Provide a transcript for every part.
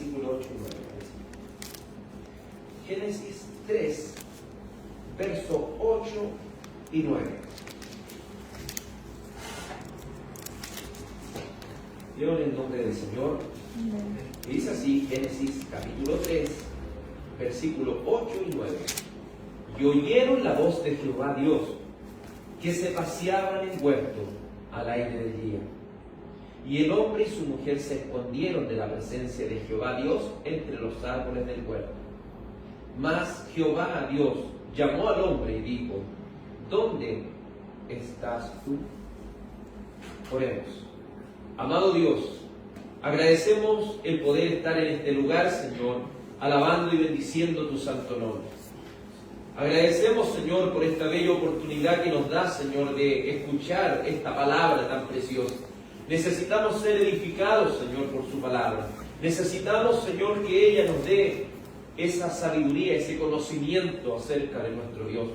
versículo 8 y 9. Génesis 3, verso 8 y 9. Leo en el nombre del Señor. Y dice así, Génesis capítulo 3, versículo 8 y 9. Y oyeron la voz de Jehová Dios, que se paseaba en el huerto al aire del día. Y el hombre y su mujer se escondieron de la presencia de Jehová Dios entre los árboles del huerto. Mas Jehová Dios llamó al hombre y dijo: ¿dónde estás tú? Oremos. Amado Dios, agradecemos el poder estar en este lugar, Señor, alabando y bendiciendo tu santo nombre. Agradecemos, Señor, por esta bella oportunidad que nos da, Señor, de escuchar esta palabra tan preciosa. Necesitamos ser edificados, Señor, por su palabra. Necesitamos, Señor, que ella nos dé esa sabiduría, ese conocimiento acerca de nuestro Dios.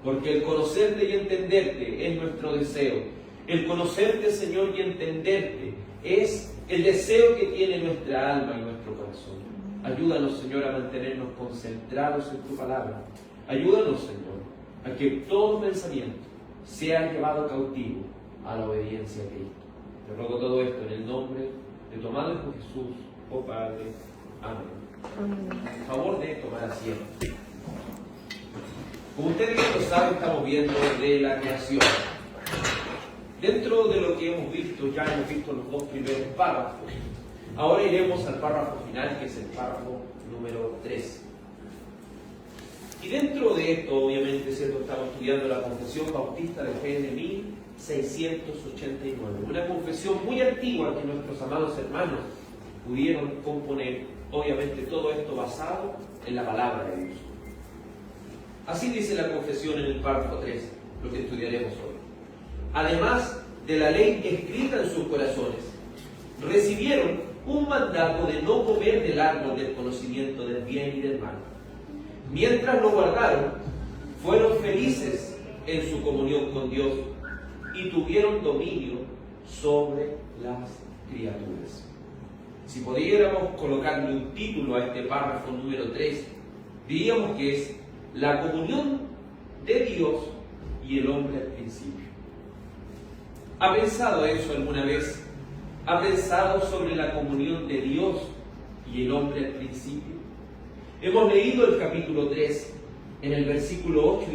Porque el conocerte y entenderte es nuestro deseo. El conocerte, Señor, y entenderte es el deseo que tiene nuestra alma y nuestro corazón. Ayúdanos, Señor, a mantenernos concentrados en tu palabra. Ayúdanos, Señor, a que todo pensamiento sea llevado cautivo a la obediencia a Cristo. Te ruego todo esto en el nombre de tu amado Hijo Jesús, oh Padre. Amén. Por favor de tomar asiento. Como ustedes bien lo saben, estamos viendo de la creación. Dentro de lo que hemos visto, ya hemos visto los dos primeros párrafos. Ahora iremos al párrafo final, que es el párrafo número 3. Y dentro de esto, obviamente, ¿cierto?, estamos estudiando la Confesión Bautista de Fe de 1689. Una confesión muy antigua que nuestros amados hermanos pudieron componer, obviamente todo esto basado en la palabra de Dios. Así dice la confesión en el párrafo 3, lo que estudiaremos hoy. Además de la ley escrita en sus corazones, recibieron un mandato de no comer del árbol del conocimiento del bien y del mal. Mientras lo guardaron, fueron felices en su comunión con Dios y tuvieron dominio sobre las criaturas. Si pudiéramos colocarle un título a este párrafo número 3, diríamos que es la comunión de Dios y el hombre al principio. ¿Ha pensado eso alguna vez? ¿Ha pensado sobre la comunión de Dios y el hombre al principio? Hemos leído el capítulo 3 en el versículo 8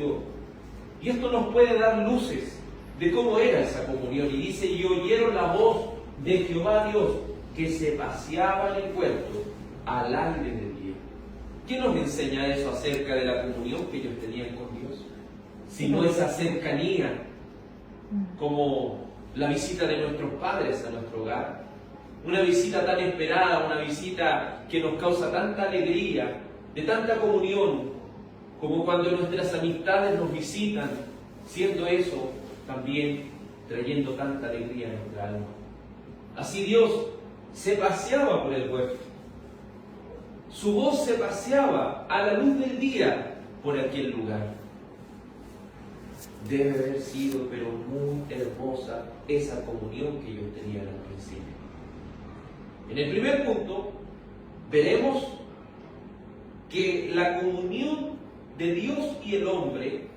y esto nos puede dar luces de cómo era esa comunión. Y dice: y oyeron la voz de Jehová Dios, que se paseaba en el huerto al aire del día. ¿Qué nos enseña eso acerca de la comunión que ellos tenían con Dios? Sino esa cercanía, como la visita de nuestros padres a nuestro hogar. Una visita tan esperada, una visita que nos causa tanta alegría, de tanta comunión, como cuando nuestras amistades nos visitan, siendo eso también trayendo tanta alegría a nuestra alma. Así Dios se paseaba por el huerto. Su voz se paseaba a la luz del día por aquel lugar. Debe haber sido, pero muy hermosa, esa comunión que ellos tenían al principio. En el primer punto, veremos que la comunión de Dios y el hombre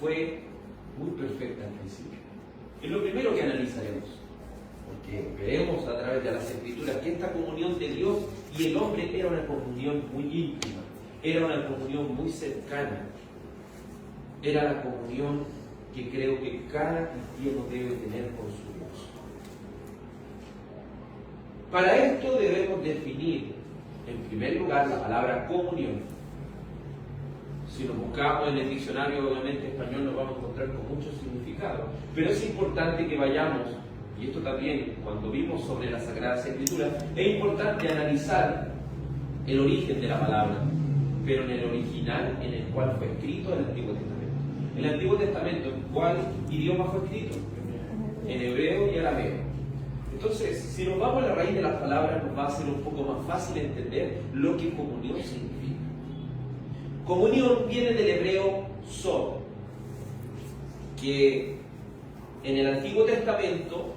fue muy perfecta al principio. Es lo primero que analizaremos, porque veremos a través de las Escrituras que esta comunión de Dios y el hombre era una comunión muy íntima, era una comunión muy cercana, era la comunión que creo que cada cristiano debe tener con su Dios. Para esto debemos definir, en primer lugar, la palabra comunión. Si nos buscamos en el diccionario, obviamente español, nos vamos a encontrar con muchos significados, pero es importante que vayamos, y esto también cuando vimos sobre las Sagradas Escrituras, es importante analizar el origen de la palabra, pero en el original en el cual fue escrito el Antiguo Testamento. El Antiguo Testamento, ¿en cuál idioma fue escrito? En hebreo y arameo. Entonces, si nos vamos a la raíz de las palabras, nos va a ser un poco más fácil entender lo que comunión significa. Comunión viene del hebreo sod, que en el Antiguo Testamento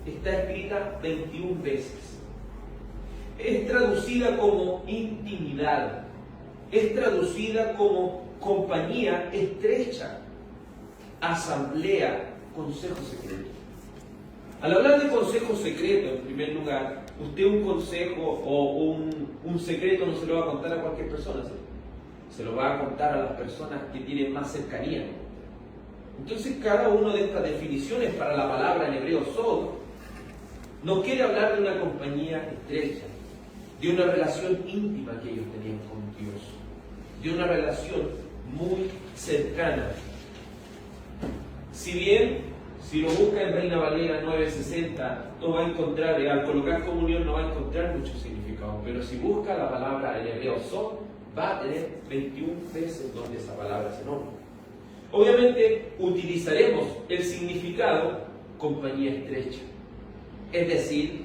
está escrita 21 veces. es traducida como intimidad, es traducida como compañía estrecha, asamblea, consejo secreto. Al hablar de consejo secreto, en primer lugar, usted un consejo o un secreto no se lo va a contar a cualquier persona, ¿sí? Se lo va a contar a las personas que tienen más cercanía. Entonces, cada una de estas definiciones para la palabra en hebreo sod nos quiere hablar de una compañía estrecha, de una relación íntima que ellos tenían con Dios, de una relación muy cercana. Si bien, si lo busca en Reina Valera 960, no va a encontrar, al colocar comunión no va a encontrar mucho significado, pero si busca la palabra en hebreo sod, va a tener 21 veces donde esa palabra se nombra. Obviamente utilizaremos el significado compañía estrecha, es decir,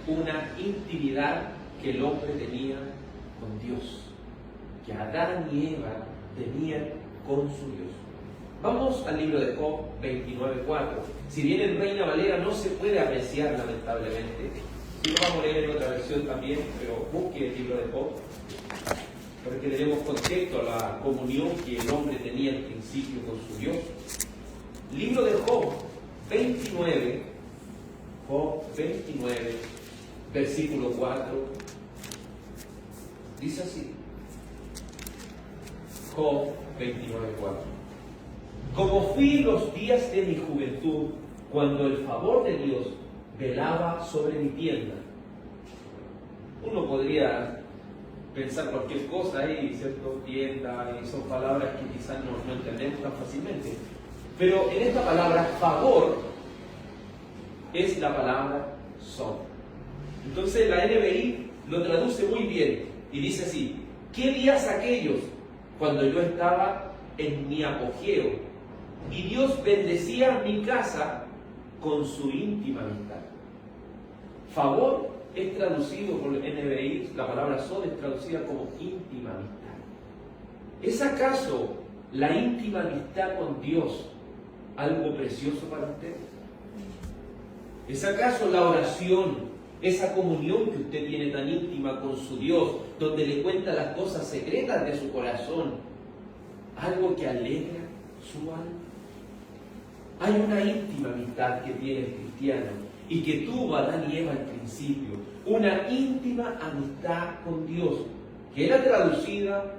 una intimidad que el hombre tenía con Dios, que Adán y Eva tenían con su Dios. Vamos al libro de Job 29:4. Si bien en Reina Valera no se puede apreciar lamentablemente, si lo vamos a leer en otra versión también, pero busque el libro de Job, porque le demos contexto a la comunión que el hombre tenía al principio con su Dios. Libro de Job 29, versículo 4, dice así. Job 29:4. Como fui en los días de mi juventud, cuando el favor de Dios velaba sobre mi tienda. Uno podría pensar cualquier cosa ahí, ¿cierto? Tienda, y son palabras que quizás no entendemos tan fácilmente. Pero en esta palabra, favor, es la palabra son. Entonces la NBI lo traduce muy bien y dice así: ¿qué días aquellos cuando yo estaba en mi apogeo y Dios bendecía mi casa con su íntima amistad? Favor es traducido por el NBI, la palabra sod es traducida como íntima amistad. ¿Es acaso la íntima amistad con Dios algo precioso para usted? ¿Es acaso la oración, esa comunión que usted tiene tan íntima con su Dios, donde le cuenta las cosas secretas de su corazón, algo que alegra su alma? Hay una íntima amistad que tiene el cristiano y que tuvo Adán y Eva al principio, una íntima amistad con Dios, que era traducida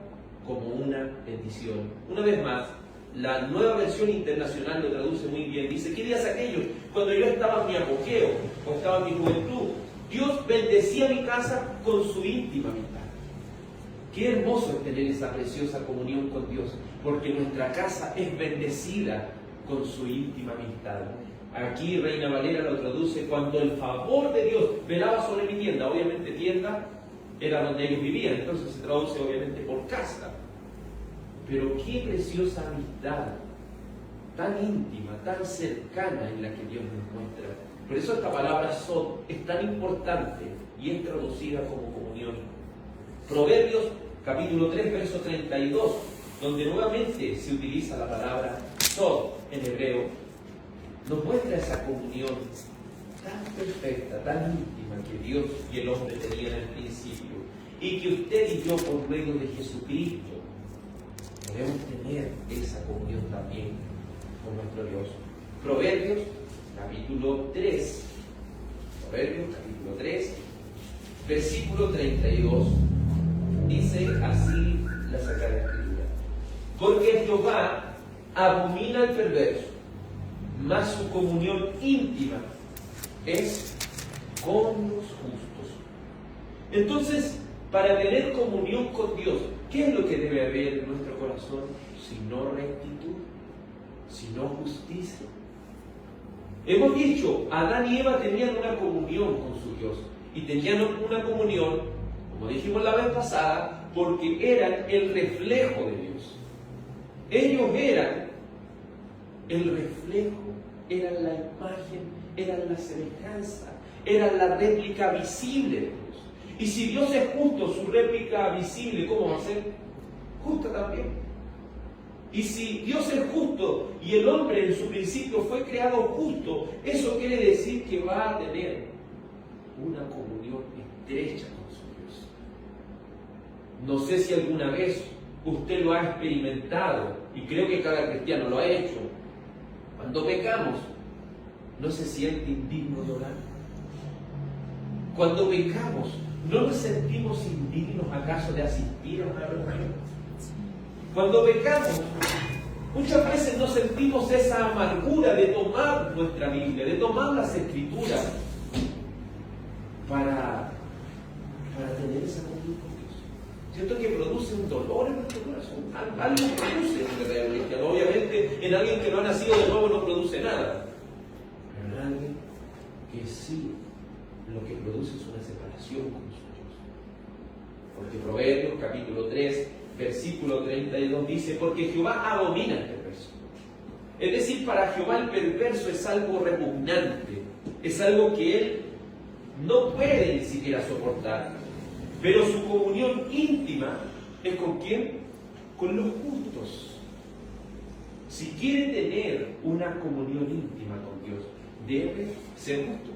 como una bendición. Una vez más, la Nueva Versión Internacional lo traduce muy bien. Dice: ¿qué días aquellos cuando yo estaba en mi apogeo o estaba en mi juventud? Dios bendecía mi casa con su íntima amistad. Qué hermoso es tener esa preciosa comunión con Dios, porque nuestra casa es bendecida con su íntima amistad. Aquí Reina Valera lo traduce: cuando el favor de Dios velaba sobre mi tienda. Obviamente tienda era donde ellos vivían, entonces se traduce obviamente por casa. Pero qué preciosa amistad, tan íntima, tan cercana en la que Dios nos muestra. Por eso esta palabra sod es tan importante y es traducida como comunión. Proverbios capítulo 3, verso 32, donde nuevamente se utiliza la palabra sod en hebreo, nos muestra esa comunión tan perfecta, tan íntima que Dios y el hombre tenían al principio, y que usted y yo, por medio de Jesucristo, debemos tener esa comunión también con nuestro Dios. Proverbios capítulo 3, versículo 32, dice así la Sagrada Escritura: porque Jehová abomina al perverso, mas su comunión íntima es con los justos. Entonces, para tener comunión con Dios, ¿qué es lo que debe haber en nuestro corazón? Sino rectitud, sino justicia. Hemos dicho, Adán y Eva tenían una comunión con su Dios, y tenían una comunión, como dijimos la vez pasada, porque eran el reflejo de Dios. Ellos eran el reflejo, eran la imagen, eran la semejanza, eran la réplica visible de Dios. Y si Dios es justo, su réplica visible, ¿cómo va a ser? Justa también. Y si Dios es justo y el hombre en su principio fue creado justo, eso quiere decir que va a tener una comunión estrecha con su Dios. No sé si alguna vez usted lo ha experimentado, y creo que cada cristiano lo ha hecho. Cuando pecamos, ¿no se siente indigno de orar? Cuando pecamos, ¿no nos sentimos indignos acaso de asistir a una reunión? Cuando pecamos, muchas veces no sentimos esa amargura de tomar nuestra Biblia, de tomar las Escrituras para tener esa comunión con Dios. Siento que produce un dolor en nuestro corazón. Algo produce en el verdadero cristiano. Obviamente, en alguien que no ha nacido de nuevo no produce nada. Pero en alguien que sí, lo que produce es una separación con su Dios. Porque Proverbios capítulo 3, versículo 32 dice: porque Jehová abomina al perverso. Es decir, para Jehová el perverso es algo repugnante, es algo que él no puede ni siquiera soportar. Pero su comunión íntima es ¿con quién? Con los justos. Si quiere tener una comunión íntima con Dios, debe ser justo.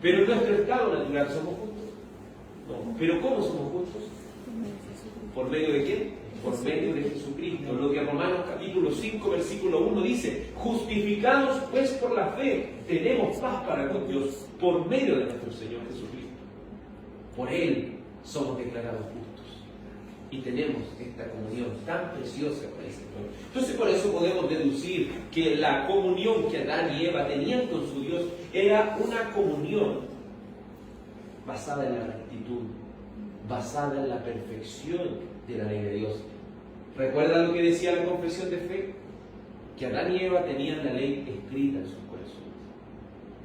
Pero en nuestro estado natural somos justos. No. ¿Pero cómo somos justos? ¿Por medio de quién? Por medio de Jesucristo. Lo que Romanos capítulo 5, versículo 1 dice: justificados pues por la fe, tenemos paz para con Dios por medio de nuestro Señor Jesucristo. Por Él somos declarados justos. Y tenemos esta comunión tan preciosa con el Señor. Entonces por eso podemos deducir que la comunión que Adán y Eva tenían con su Dios era una comunión basada en la rectitud, basada en la perfección de la ley de Dios. ¿Recuerdan lo que decía la confesión de fe? Que Adán y Eva tenían la ley escrita en sus corazones.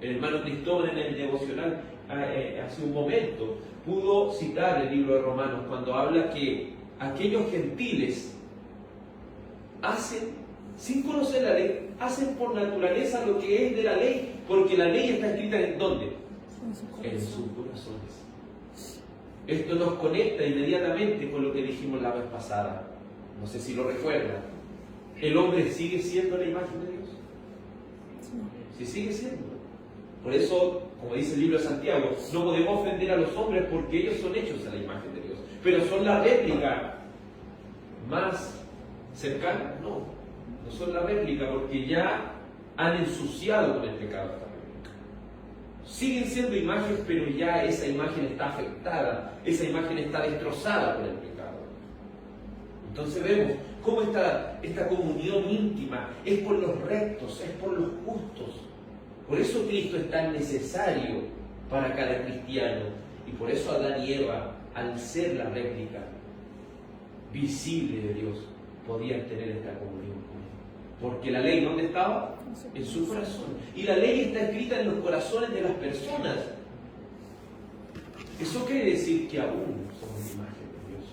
El hermano Cristóbal en el devocional hace un momento pudo citar el libro de Romanos cuando habla que aquellos gentiles hacen, sin conocer la ley, hacen por naturaleza lo que es de la ley, porque la ley está escrita ¿en dónde? En sus corazones. Esto nos conecta inmediatamente con lo que dijimos la vez pasada. No sé si lo recuerdan. ¿El hombre sigue siendo la imagen de Dios? Sí, sigue siendo. Por eso, como dice el libro de Santiago, no podemos ofender a los hombres porque ellos son hechos a la imagen de Dios. Pero son la réplica más cercana. No son la réplica porque ya han ensuciado con el pecado esta réplica. Siguen siendo imágenes, pero ya esa imagen está afectada, esa imagen está destrozada por el pecado. Entonces vemos cómo esta comunión íntima es por los rectos, es por los justos. Por eso Cristo es tan necesario para cada cristiano. Y por eso Adán y Eva, al ser la réplica visible de Dios, podían tener esta comunión con Él. Porque la ley, ¿dónde estaba? En su corazón. Y la ley está escrita en los corazones de las personas. Eso quiere decir que aún somos imagen de Dios.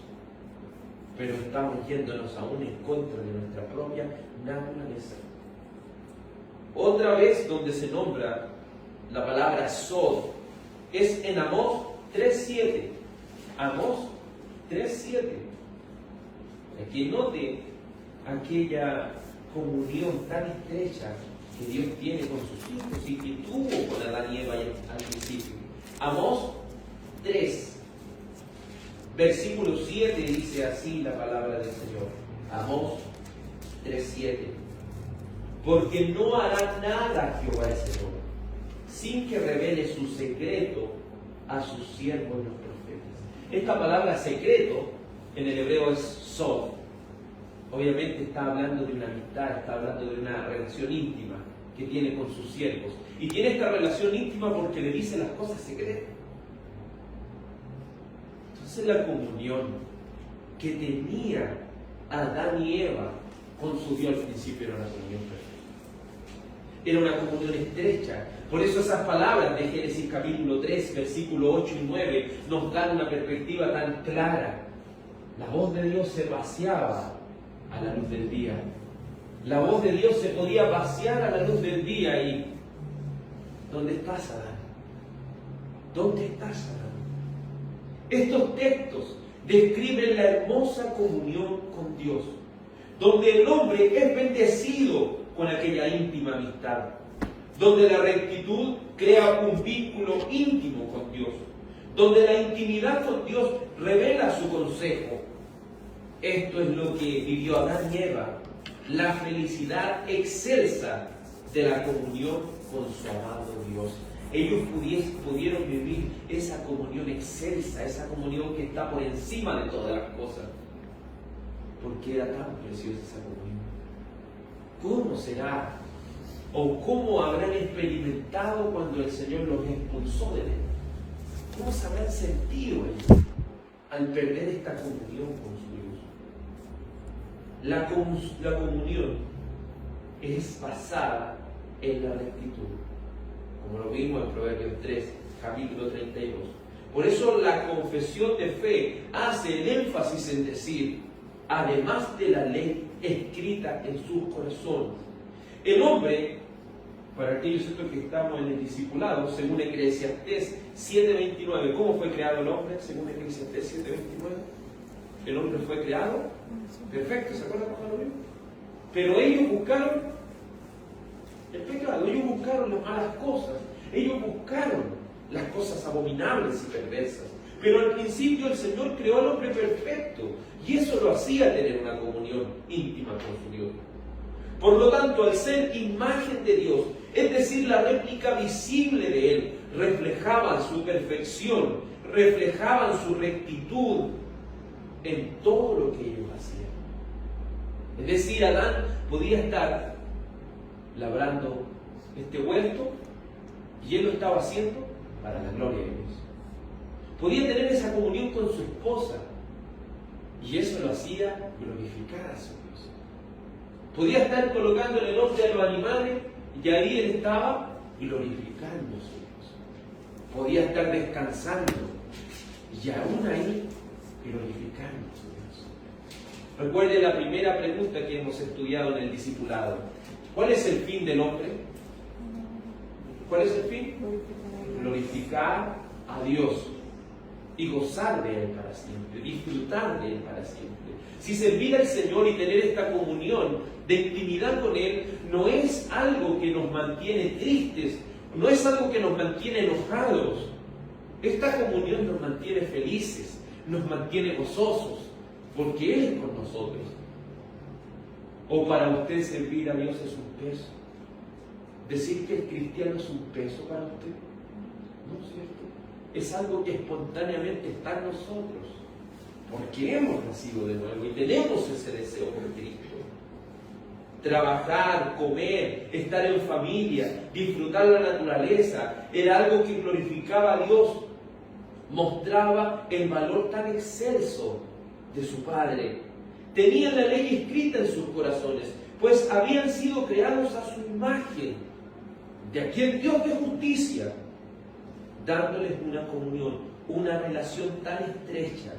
Pero estamos yéndonos aún en contra de nuestra propia naturaleza. Otra vez donde se nombra la palabra Sod es en Amós 3:7. Amós 3:7. Aquí note aquella comunión tan estrecha que Dios tiene con sus hijos y que tuvo con Adán y Eva al principio. Amós 3, versículo 7 dice así la palabra del Señor. Amós 3:7. Porque no hará nada Jehová el Señor, sin que revele su secreto a sus siervos los profetas. Esta palabra secreto en el hebreo es sod. Obviamente está hablando de una amistad, está hablando de una relación íntima que tiene con sus siervos. Y tiene esta relación íntima porque le dice las cosas secretas. Entonces la comunión que tenía Adán y Eva con su Dios al principio era una comunión perfecta. Era una comunión estrecha. Por eso esas palabras de Génesis capítulo 3, versículo 8 y 9 nos dan una perspectiva tan clara. La voz de Dios se vaciaba a la luz del día. La voz de Dios se podía vaciar a la luz del día y ¿dónde estás, Adán? ¿Dónde estás, Adán? Estos textos describen la hermosa comunión con Dios, donde el hombre es bendecido con aquella íntima amistad, donde la rectitud crea un vínculo íntimo con Dios, donde la intimidad con Dios revela su consejo. Esto es lo que vivió Adán y Eva, la felicidad excelsa de la comunión con su amado Dios. Ellos pudieron vivir esa comunión excelsa, esa comunión que está por encima de todas las cosas, porque era tan preciosa esa comunión. ¿Cómo será o cómo habrán experimentado cuando el Señor los expulsó de él? ¿Cómo se habrán sentido ellos al perder esta comunión con su Dios? La comunión es basada en la rectitud, como lo vimos en Proverbios 3, capítulo 32. Por eso la confesión de fe hace el énfasis en decir, además de la ley escrita en sus corazones. El hombre, para aquellos que estamos en el discipulado, según Eclesiastés 7:29, ¿cómo fue creado el hombre? Según Eclesiastés 7:29, el hombre fue creado perfecto, ¿se acuerdan cuando lo vimos? Pero ellos buscaron el pecado, ellos buscaron las malas cosas, ellos buscaron las cosas abominables y perversas. Pero al principio el Señor creó al hombre perfecto, y eso lo hacía tener una comunión íntima con su Dios. Por lo tanto, al ser imagen de Dios, es decir, la réplica visible de Él, reflejaban su perfección, reflejaban su rectitud en todo lo que ellos hacían. Es decir, Adán podía estar labrando este huerto y él lo estaba haciendo para la gloria de Dios. Podía tener esa comunión con su esposa y eso lo hacía glorificar a su Dios. Podía estar colocando el nombre a los animales y ahí él estaba glorificando a su Dios. Podía estar descansando y aún ahí glorificando a su Dios. Recuerde la primera pregunta que hemos estudiado en el discipulado. ¿Cuál es el fin del hombre? ¿Cuál es el fin? Glorificar a Dios y gozar de Él para siempre, disfrutar de Él para siempre. Si servir al Señor y tener esta comunión de intimidad con Él no es algo que nos mantiene tristes, no es algo que nos mantiene enojados. Esta comunión nos mantiene felices, nos mantiene gozosos, porque Él es con nosotros. ¿O para usted servir a Dios es un peso? ¿Decir que el cristiano es un peso para usted? No es cierto. Es algo que espontáneamente está en nosotros, porque hemos nacido de nuevo y tenemos ese deseo por Cristo. Trabajar, comer, estar en familia, disfrutar la naturaleza, era algo que glorificaba a Dios, mostraba el valor tan excelso de su Padre. Tenían la ley escrita en sus corazones, pues habían sido creados a su imagen, de aquel Dios de justicia, dándoles una comunión, una relación tan estrecha,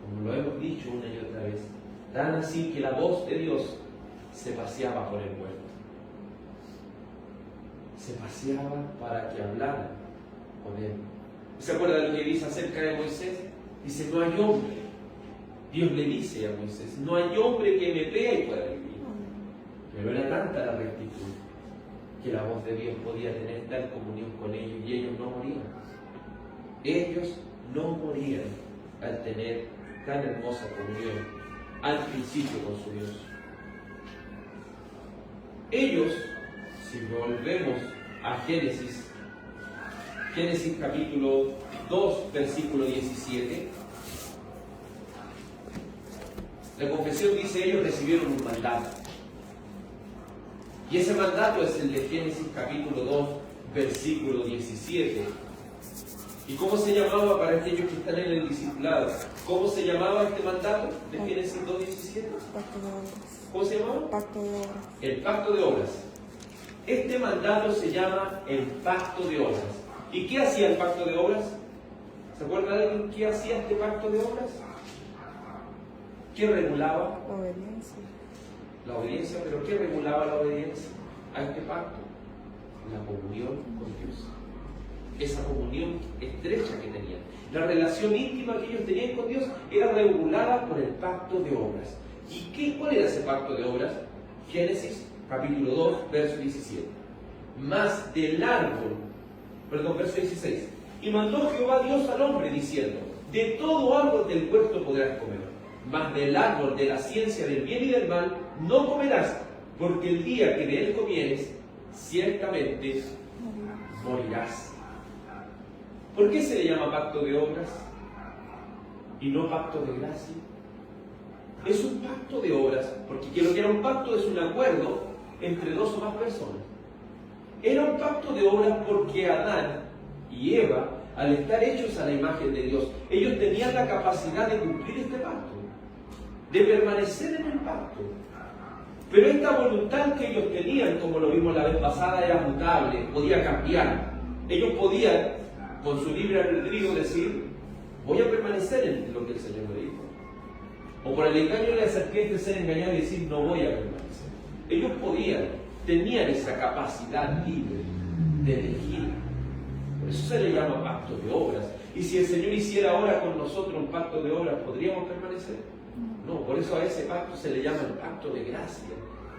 como lo hemos dicho una y otra vez, tan así que la voz de Dios se paseaba por el huerto. Se paseaba para que hablara con él. ¿Se acuerda de lo que dice acerca de Moisés? Dice, no hay hombre. Dios le dice a Moisés, no hay hombre que me vea y pueda vivir. Pero era tanta la rectitud que la voz de Dios podía tener tal comunión con ellos y ellos no morían. Ellos no morían al tener tan hermosa comunión al principio con su Dios. Ellos, si volvemos a Génesis capítulo 2, versículo 17, la confesión dice, ellos recibieron un mandato. Y ese mandato es el de Génesis capítulo 2, versículo 17. ¿Y cómo se llamaba para aquellos que están en el discipulado? ¿Cómo se llamaba este mandato de Génesis 2, 17? Pacto de obras. ¿Cómo se llamaba? Pacto de obras. El pacto de obras. Este mandato se llama el pacto de obras. ¿Y qué hacía el pacto de obras? ¿Se acuerdan de qué hacía este pacto de obras? ¿Qué regulaba? La obediencia. La obediencia, pero ¿qué regulaba la obediencia a este pacto? La comunión con Dios. Esa comunión estrecha que tenían. La relación íntima que ellos tenían con Dios era regulada por el pacto de obras. ¿Y cuál era ese pacto de obras? Génesis capítulo 2, verso 17. Verso 16. Y mandó Jehová Dios al hombre, diciendo: de todo árbol del huerto podrás comer, mas del árbol de la ciencia del bien y del mal no comerás, porque el día que de él comieres, ciertamente morirás. ¿Por qué se le llama pacto de obras y no pacto de gracia? Es un pacto de obras, porque lo que era un pacto es un acuerdo entre dos o más personas. Era un pacto de obras porque Adán y Eva, al estar hechos a la imagen de Dios, ellos tenían la capacidad de cumplir este pacto, de permanecer en el pacto. Pero esta voluntad que ellos tenían, como lo vimos la vez pasada, era mutable, podía cambiar. Ellos podían, con su libre albedrío, decir: voy a permanecer en lo que el Señor me dijo. O por el engaño de la serpiente ser engañado y decir: no voy a permanecer. Ellos tenían esa capacidad libre de elegir. Por eso se le llama pacto de obras. Y si el Señor hiciera ahora con nosotros un pacto de obras, ¿podríamos permanecer? No, por eso a ese pacto se le llama el pacto de gracia.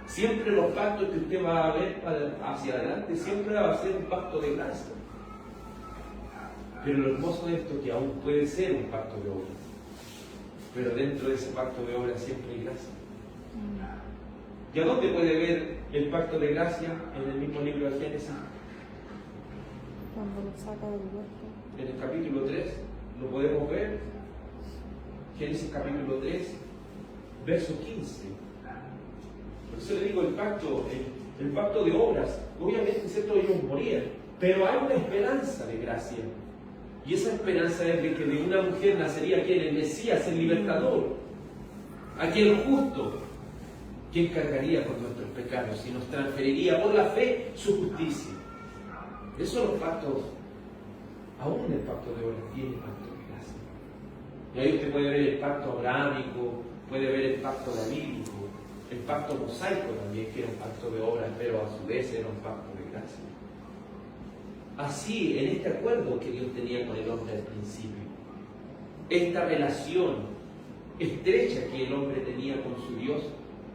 Siempre los pactos que usted va a ver hacia adelante, siempre va a ser un pacto de gracia. Pero lo hermoso de esto es que aún puede ser un pacto de obras. Pero dentro de ese pacto de obras siempre hay gracia. ¿Y a dónde puede ver el pacto de gracia? En el mismo libro de Génesis. Cuando lo saca del huerto. En el capítulo 3 lo podemos ver. Génesis capítulo 3, verso 15. Por eso le digo el pacto de obras. Obviamente, ¿cierto? Ellos morían, pero hay una esperanza de gracia. Y esa esperanza es de que de una mujer nacería quien, el Mesías, el libertador, aquel justo, quien cargaría con nuestros pecados y nos transferiría por la fe su justicia. Esos son los pactos. Aún en el pacto de obras tiene pacto de gracia. Y ahí usted puede ver el pacto abrámico, puede ver el pacto davídico, el pacto mosaico también, que era un pacto de obras, pero a su vez era un pacto de gracia. Así, en este acuerdo que Dios tenía con el hombre al principio, esta relación estrecha que el hombre tenía con su Dios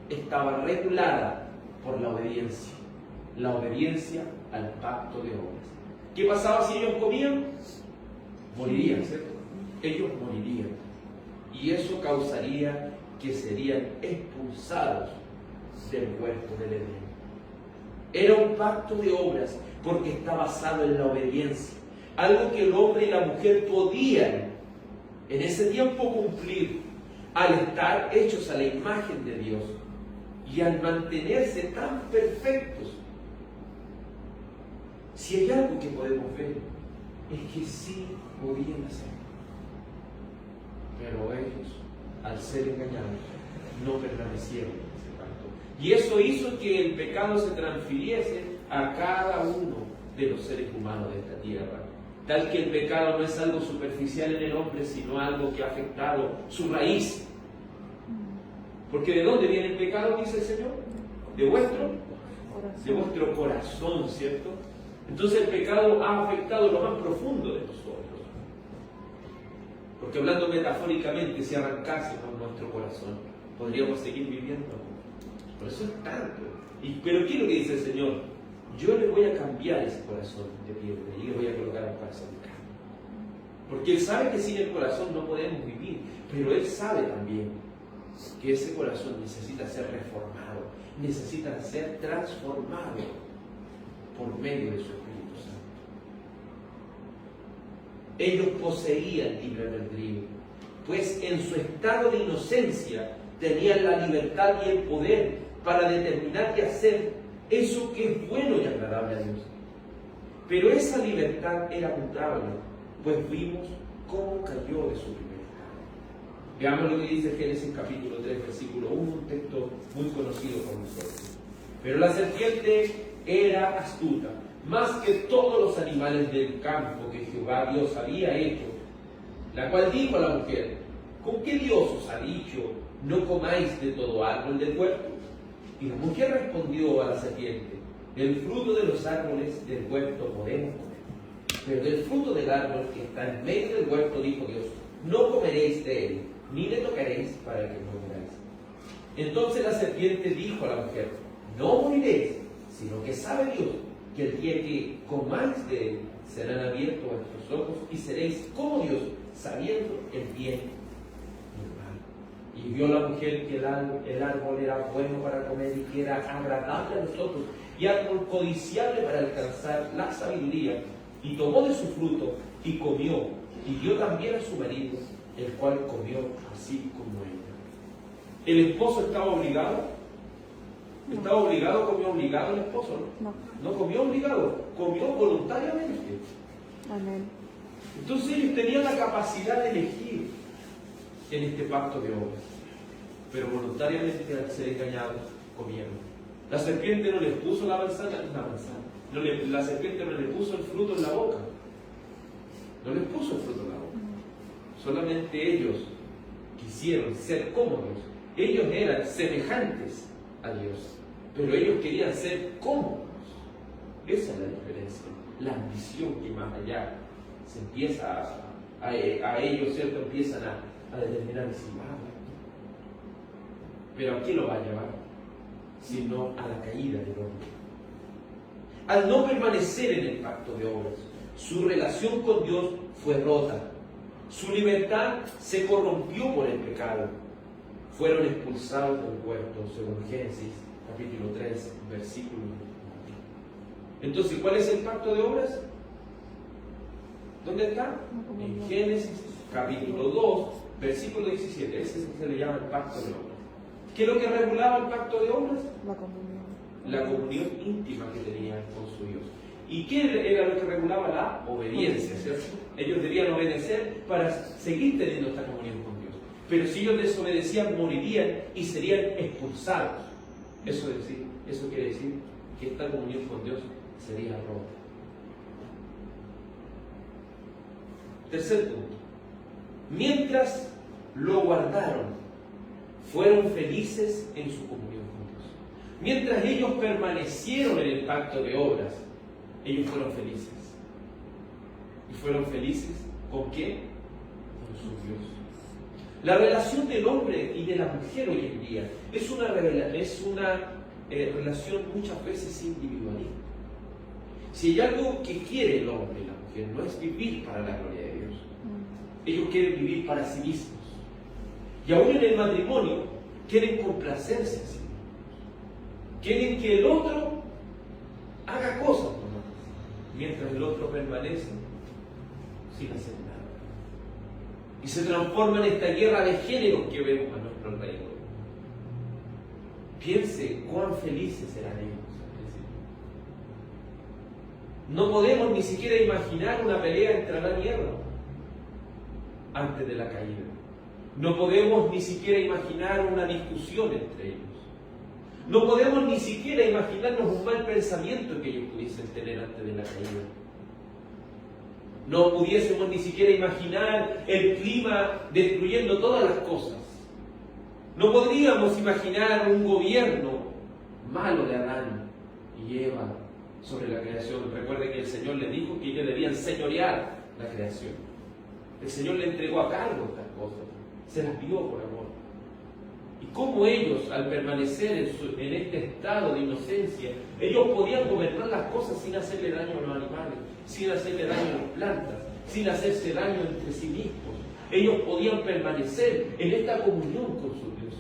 estaba regulada por la obediencia al pacto de obras. ¿Qué pasaba si ellos comían? Morirían, ¿cierto? Ellos morirían. Y eso causaría que serían expulsados del huerto del Edén. Era un pacto de obras porque está basado en la obediencia. Algo que el hombre y la mujer podían en ese tiempo cumplir al estar hechos a la imagen de Dios y al mantenerse tan perfectos. Si hay algo que podemos ver, es que sí podían hacerlo. Pero ellos, al ser engañados, no permanecieron en ese pacto. Y eso hizo que el pecado se transfiriese a cada uno de los seres humanos de esta tierra. Tal que el pecado no es algo superficial en el hombre, sino algo que ha afectado su raíz. Porque ¿de dónde viene el pecado, dice el Señor? De vuestro corazón, ¿cierto? Entonces el pecado ha afectado lo más profundo de nosotros. Porque hablando metafóricamente, si arrancásemos nuestro corazón, podríamos seguir viviendo. Por eso es tanto. Pero ¿qué es lo que dice el Señor? Yo le voy a cambiar ese corazón de piedra y le voy a colocar un corazón de carne. Porque Él sabe que sin el corazón no podemos vivir, pero Él sabe también que ese corazón necesita ser reformado, necesita ser transformado por medio de su Espíritu Santo. Ellos poseían libre albedrío, pues en su estado de inocencia tenían la libertad y el poder para determinar y hacer eso que es bueno y agradable a Dios. Pero esa libertad era mutable, pues vimos cómo cayó de su libertad. Veamos lo que dice Génesis capítulo 3, versículo 1, un texto muy conocido por nosotros. Pero la serpiente era astuta, más que todos los animales del campo que Jehová Dios había hecho, la cual dijo a la mujer: ¿con qué Dios os ha dicho, no comáis de todo árbol del huerto? Y la mujer respondió a la serpiente: del fruto de los árboles del huerto podemos comer, pero del fruto del árbol que está en medio del huerto, dijo Dios, no comeréis de él, ni le tocaréis para que no muráis. Entonces la serpiente dijo a la mujer: no moriréis, sino que sabe Dios que el día que comáis de él, serán abiertos vuestros ojos y seréis como Dios, sabiendo el bien y el mal. Y vio la mujer que el árbol era bueno para comer y que era agradable a los ojos y árbol codiciable para alcanzar la sabiduría, y tomó de su fruto y comió, y dio también a su marido, el cual comió así como ella. ¿El esposo estaba obligado? No. ¿Estaba obligado, comió obligado el esposo? No. No comió obligado, comió voluntariamente. Amén. Entonces ellos tenían la capacidad de elegir en este pacto de obras, pero voluntariamente al ser engañados comieron. La serpiente no les puso la manzana. La serpiente no les puso el fruto en la boca. No les puso el fruto en la boca. Solamente ellos quisieron ser como Dios. Ellos eran semejantes a Dios, pero ellos querían ser como Dios. Esa es la diferencia. La ambición que más allá se empieza a ellos, ¿cierto? Empiezan a determinar y decir, pero ¿a qué lo va a llevar? Sino a la caída del hombre. Al no permanecer en el pacto de obras, su relación con Dios fue rota. Su libertad se corrompió por el pecado. Fueron expulsados del huerto, según Génesis, capítulo 3, versículo 1. Entonces, ¿cuál es el pacto de obras? ¿Dónde está? En Génesis, capítulo 2, versículo 17. Ese se le llama el pacto de obras. ¿Qué es lo que regulaba el pacto de obras? La comunión. La comunión íntima que tenían con su Dios. ¿Y qué era lo que regulaba? La obediencia, ¿cierto? Ellos debían obedecer para seguir teniendo esta comunión con Dios. Pero si ellos desobedecían, morirían y serían expulsados. Eso quiere decir que esta comunión con Dios sería rota. Tercer punto. Mientras lo guardaron, fueron felices en su comunión con Dios. Mientras ellos permanecieron en el pacto de obras, ellos fueron felices. ¿Y fueron felices con qué? Con su Dios. La relación del hombre y de la mujer hoy en día es una relación muchas veces individualista. Si hay algo que quiere el hombre y la mujer, no es vivir para la gloria de Dios. Ellos quieren vivir para sí mismos. Y aún en el matrimonio quieren complacerse a sí mismos. Quieren que el otro haga cosas por nosotros, mientras el otro permanece sin hacer nada. Y se transforma en esta guerra de género que vemos a nuestro alrededor. Piense cuán felices serán ellos. No podemos ni siquiera imaginar una pelea entre Adán y Eva antes de la caída. No podemos ni siquiera imaginar una discusión entre ellos. No podemos ni siquiera imaginarnos un mal pensamiento que ellos pudiesen tener antes de la caída. No pudiésemos ni siquiera imaginar el clima destruyendo todas las cosas. No podríamos imaginar un gobierno malo de Adán y Eva sobre la creación. Recuerden que el Señor les dijo que ellos debían señorear la creación. El Señor le entregó a cargo estas cosas. Se las dio por amor. Y cómo ellos, al permanecer en este estado de inocencia, ellos podían gobernar las cosas sin hacerle daño a los animales, sin hacerle daño a las plantas, sin hacerse daño entre sí mismos. Ellos podían permanecer en esta comunión con su Dios.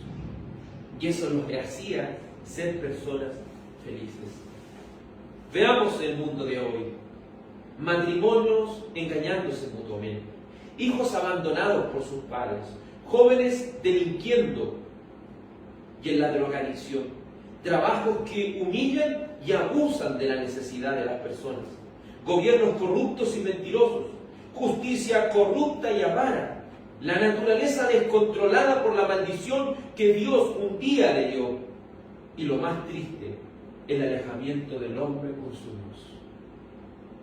Y eso los hacía ser personas felices. Veamos el mundo de hoy. Matrimonios engañándose mutuamente, hijos abandonados por sus padres, jóvenes delinquiendo y en la drogadicción, trabajos que humillan y abusan de la necesidad de las personas, gobiernos corruptos y mentirosos, justicia corrupta y avara, la naturaleza descontrolada por la maldición que Dios un día le dio, y lo más triste, el alejamiento del hombre con su Dios.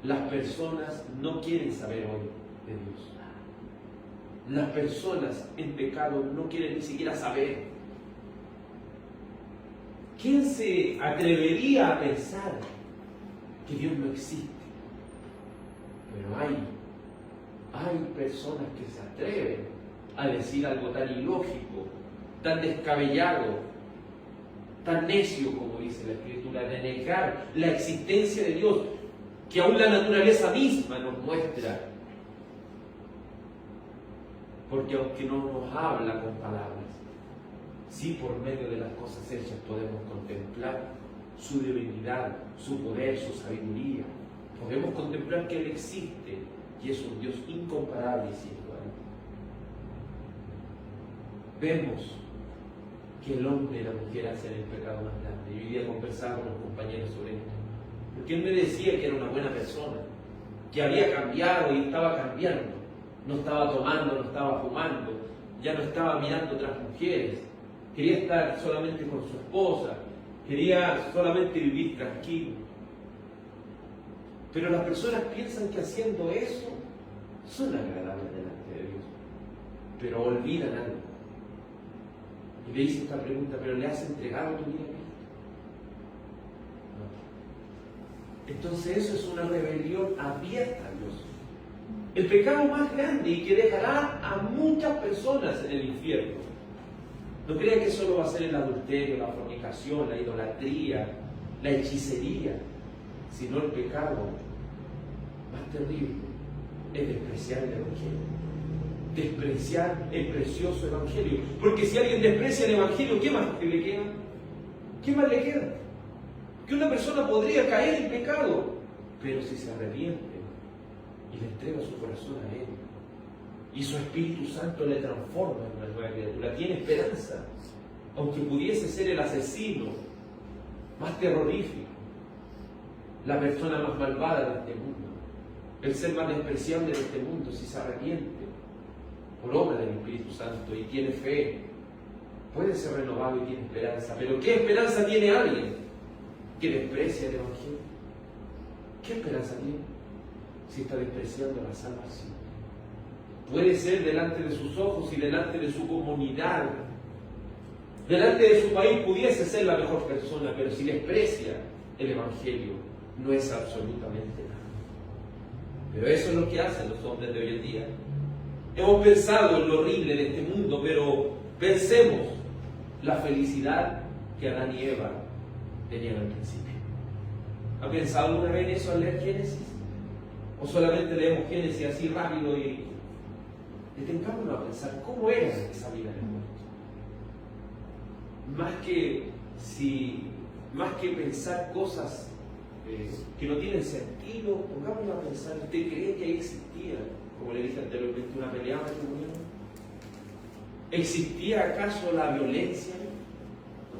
Las personas no quieren saber hoy de Dios. Las personas en pecado no quieren ni siquiera saber. ¿Quién se atrevería a pensar que Dios no existe? Pero hay personas que se atreven a decir algo tan ilógico, tan descabellado, tan necio como dice la Escritura, de negar la existencia de Dios. que aún la naturaleza misma nos muestra. Porque aunque no nos habla con palabras, sí por medio de las cosas hechas podemos contemplar su divinidad, su poder, su sabiduría. Podemos contemplar que Él existe y es un Dios incomparable y sin igual. Vemos que el hombre y la mujer hacen el pecado más grande. Yo hoy día conversaba con los compañeros sobre esto. Porque él me decía que era una buena persona, que había cambiado y estaba cambiando. No estaba tomando, no estaba fumando, ya no estaba mirando otras mujeres. Quería estar solamente con su esposa, quería solamente vivir tranquilo. Pero las personas piensan que haciendo eso son agradables delante de Dios, pero olvidan algo. Y le hice esta pregunta: ¿pero le has entregado tu vida a Cristo? No. Entonces eso es una rebelión abierta a Dios. El pecado más grande y que dejará a muchas personas en el infierno. No crea que solo va a ser el adulterio, la fornicación, la idolatría, la hechicería, sino el pecado más terrible es despreciar el Evangelio. Despreciar el precioso Evangelio. Porque si alguien desprecia el Evangelio, ¿qué más le queda? ¿Qué más le queda? Que una persona podría caer en pecado, pero si se arrepiente y le entrega su corazón a Él, y su Espíritu Santo le transforma en una nueva criatura, tiene esperanza, aunque pudiese ser el asesino más terrorífico, la persona más malvada de este mundo, el ser más despreciable de este mundo, si se arrepiente por obra del Espíritu Santo y tiene fe, puede ser renovado y tiene esperanza. Pero ¿qué esperanza tiene alguien que desprecia el Evangelio? ¿Qué esperanza tiene si está despreciando la salvación? Puede ser delante de sus ojos y delante de su comunidad, delante de su país, pudiese ser la mejor persona, pero si desprecia el Evangelio, no es absolutamente nada. Pero eso es lo que hacen los hombres de hoy en día. Hemos pensado en lo horrible de este mundo, pero pensemos la felicidad que Adán y Eva tenían al principio. ¿Ha pensado alguna vez en eso al leer Génesis? ¿O solamente leemos Génesis así rápido y detengámonos a pensar cómo era esa vida en el mundo? Más que pensar cosas que no tienen sentido, pongámonos a pensar: ¿usted cree que ahí existía, como le dije anteriormente, una pelea matrimonial? ¿Existía acaso la violencia? No.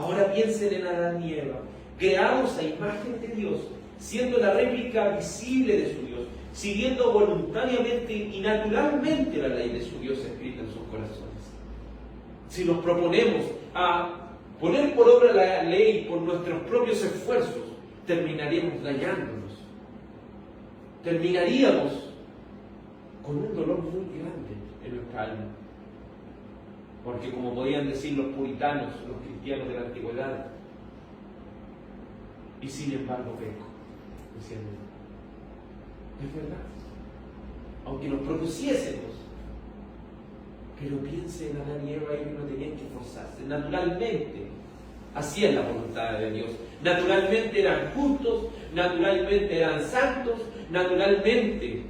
Ahora piensen en Adán y Eva, creados a imagen de Dios, siendo la réplica visible de su Dios, siguiendo voluntariamente y naturalmente la ley de su Dios escrita en sus corazones. Si nos proponemos a poner por obra la ley por nuestros propios esfuerzos, terminaríamos dañándonos. Terminaríamos con un dolor muy grande en nuestra alma. Porque, como podían decir los puritanos, los cristianos de la antigüedad, y sin embargo peco, diciendo: es verdad, aunque nos propusiésemos. Pero piense en Adán y Eva, ellos no tenían que esforzarse. Naturalmente hacían la voluntad de Dios. Naturalmente eran justos, naturalmente eran santos, naturalmente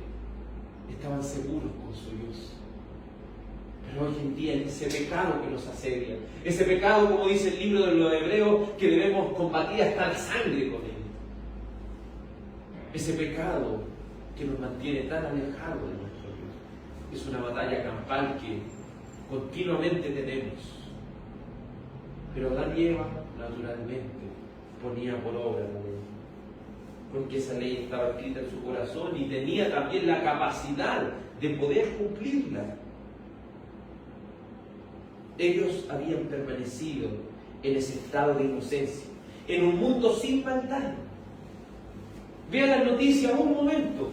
estaban seguros con su Dios. Pero hoy en día ese pecado que nos asedia, ese pecado, como dice el libro de los Hebreos, que debemos combatir hasta la sangre con él. Ese pecado que nos mantiene tan alejados de nuestro Dios. Es una batalla campal que continuamente tenemos. Pero Adán y Eva, naturalmente, ponía por obra la ley, porque esa ley estaba escrita en su corazón y tenía también la capacidad de poder cumplirla. Ellos habían permanecido en ese estado de inocencia, en un mundo sin maldad. Vean las noticias un momento.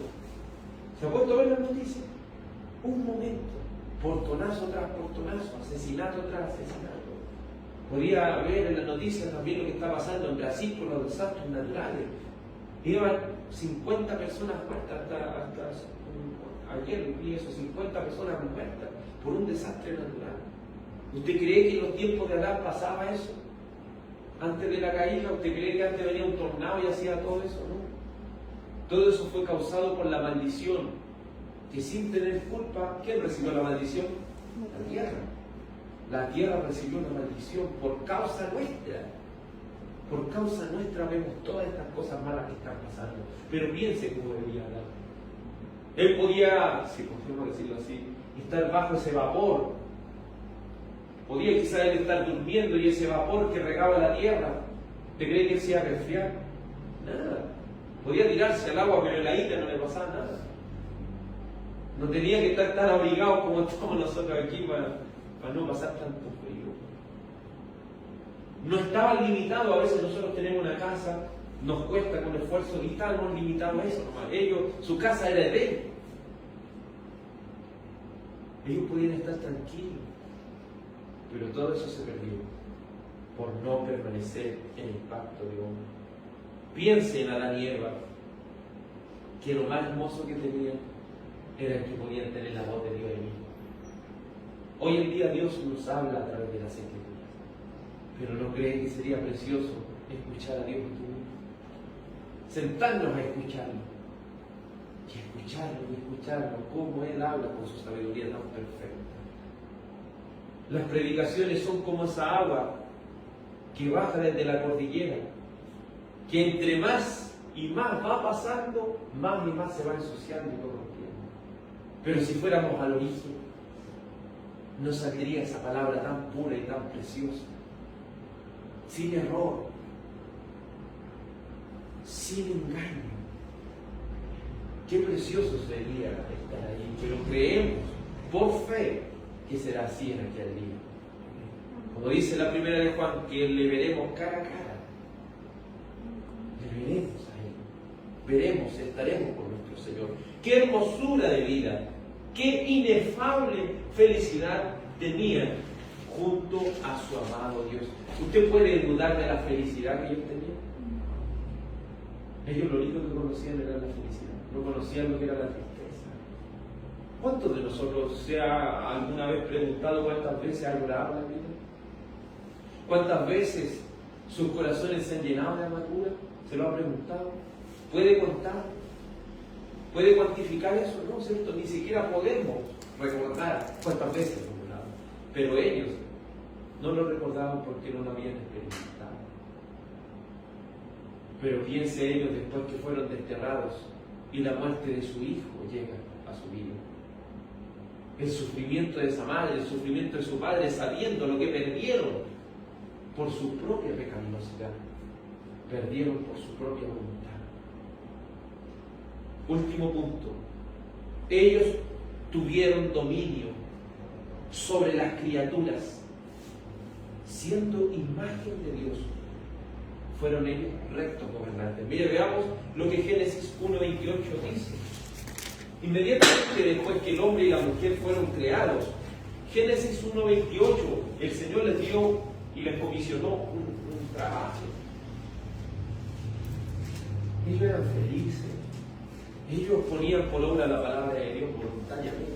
¿Se ha puesto a ver las noticias? Un momento. Portonazo tras portonazo, asesinato tras asesinato. Podía ver en las noticias también lo que está pasando en Brasil por los desastres naturales. Llevan 50 personas muertas hasta ayer, vi eso, 50 personas muertas por un desastre natural. ¿Usted cree que en los tiempos de Adán pasaba eso? antes de la caída? ¿Usted cree que antes venía un tornado y hacía todo eso? No. Todo eso fue causado por la maldición, que sin tener culpa, ¿quién recibió la maldición? La tierra. La tierra recibió una maldición por causa nuestra. Por causa nuestra vemos todas estas cosas malas que están pasando. Pero piense cómo debía hablar. Él podía, si podemos decirlo así, estar bajo ese vapor. Podía quizás él estar durmiendo y ese vapor que regaba la tierra, ¿te cree que él se iba a resfriar? Nada. Podía tirarse al agua, pero en la isla no le pasaba nada. No tenía que estar tan abrigado como estamos nosotros aquí para no pasar tanto frío. No estaba limitado. A veces nosotros tenemos una casa, nos cuesta con esfuerzo y estamos limitados a eso nomás. Ellos, su casa era de ellos. Ellos podían estar tranquilos, pero todo eso se perdió por no permanecer en el pacto de hombre. Piensen a Adán y Eva, que lo más hermoso que tenían era que podían tener la voz de Dios en ellos. Hoy en día Dios nos habla a través de las Escrituras, pero ¿no creen que sería precioso escuchar a Dios en tu vida? Sentarnos a escucharlo, y escucharlo, cómo Él habla con su sabiduría tan perfecta. Las predicaciones son como esa agua que baja desde la cordillera, que entre más y más va pasando, más y más se va ensuciando y corrompiendo. Pero si fuéramos al origen, no saldría esa palabra tan pura y tan preciosa, sin error, sin engaño. Qué precioso sería estar ahí, pero creemos por fe que será así en aquel día. Como dice la primera de Juan, que le veremos cara a cara. Le veremos a Él. Veremos, estaremos con nuestro Señor. Qué hermosura de vida, qué inefable felicidad tenían junto a su amado Dios. ¿Usted puede dudar de la felicidad que ellos tenían? Ellos lo único que conocían era la felicidad, no conocían lo que era la tristeza. ¿Cuántos de nosotros se ha alguna vez preguntado cuántas veces ha llorado la vida? ¿Cuántas veces sus corazones se han llenado de amargura? ¿Se lo ha preguntado? ¿Puede contar? ¿Puede cuantificar eso? No, ¿cierto? Ni siquiera podemos recordar cuántas veces hemos llorado. Pero ellos no lo recordaban porque no lo habían experimentado. Pero piense ellos después que fueron desterrados y la muerte de su hijo llega a su vida. El sufrimiento de esa madre, el sufrimiento de su padre, sabiendo lo que perdieron por su propia pecaminosidad, perdieron por su propia voluntad. Último punto. Ellos tuvieron dominio sobre las criaturas, siendo imagen de Dios. Fueron ellos rectos gobernantes. Mire, veamos lo que Génesis 1:28 dice. Inmediatamente después que el hombre y la mujer fueron creados, Génesis 1:28, el Señor les dio y les comisionó un trabajo. Ellos eran felices. Ellos ponían por obra la palabra de Dios voluntariamente.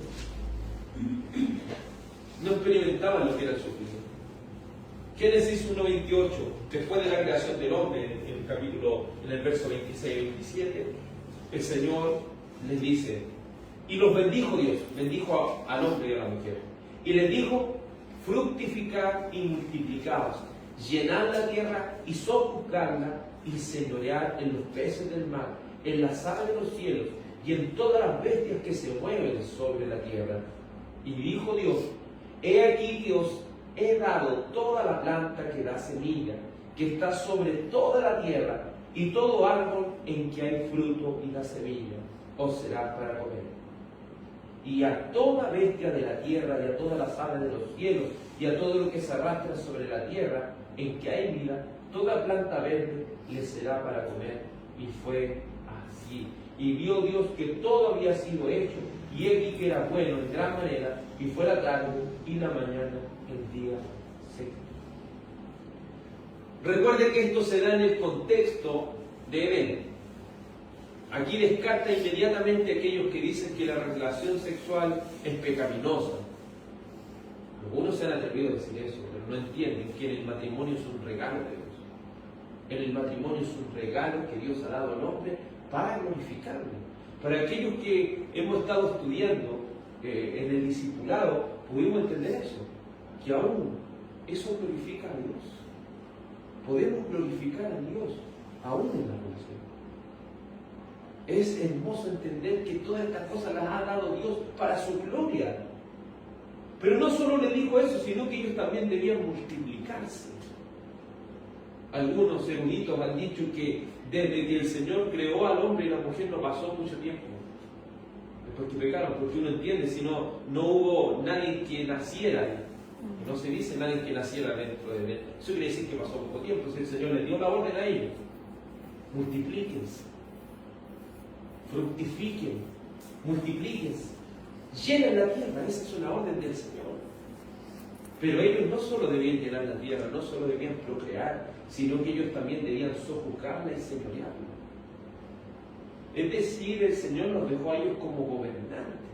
No experimentaban lo que era el sufrimiento. Génesis 1:28, después de la creación del hombre, en el verso 26 y 27, el Señor les dice, y los bendijo Dios, bendijo al hombre y a la mujer, y les dijo, fructificad y multiplicaos, llenad la tierra y sojuzgadla, y señoread en los peces del mar, en las aves de los cielos, y en todas las bestias que se mueven sobre la tierra. Y dijo Dios, he aquí que os he dado toda la planta que da semilla, que está sobre toda la tierra, y todo árbol en que hay fruto y da semilla, os será para comer. Y a toda bestia de la tierra, y a todas las aves de los cielos, y a todo lo que se arrastra sobre la tierra, en que hay vida, toda planta verde les será para comer. Y fue así. Y vio Dios que todo había sido hecho, y he vi que era bueno en gran manera, y fue la tarde y la mañana el día sexto. Recuerde que esto se da en el contexto de Edén. Aquí descarta inmediatamente aquellos que dicen que la relación sexual es pecaminosa. Algunos se han atrevido a decir eso, pero no entienden que el matrimonio es un regalo de Dios. en el matrimonio es un regalo que Dios ha dado al hombre para glorificarlo. Para aquellos que hemos estado estudiando en el discipulado, pudimos entender eso, que aún eso glorifica a Dios. Podemos glorificar a Dios aún en la relación. Es hermoso entender que todas estas cosas las ha dado Dios para su gloria. Pero no solo le dijo eso, sino que ellos también debían multiplicarse. Algunos eruditos han dicho que desde que el Señor creó al hombre y la mujer no pasó mucho tiempo. Después que pecaron, porque uno entiende, si no hubo nadie que naciera. No se dice nadie que naciera dentro de él. Eso quiere decir que pasó poco tiempo. Si el Señor les dio la orden a ellos, multiplíquense, fructifiquen, multiplíquense, llenen la tierra. Esa es una orden del Señor. Pero ellos no solo debían llenar la tierra, no solo debían procrear, sino que ellos también debían sojuzgarla y señorearla. Es decir, el Señor los dejó a ellos como gobernantes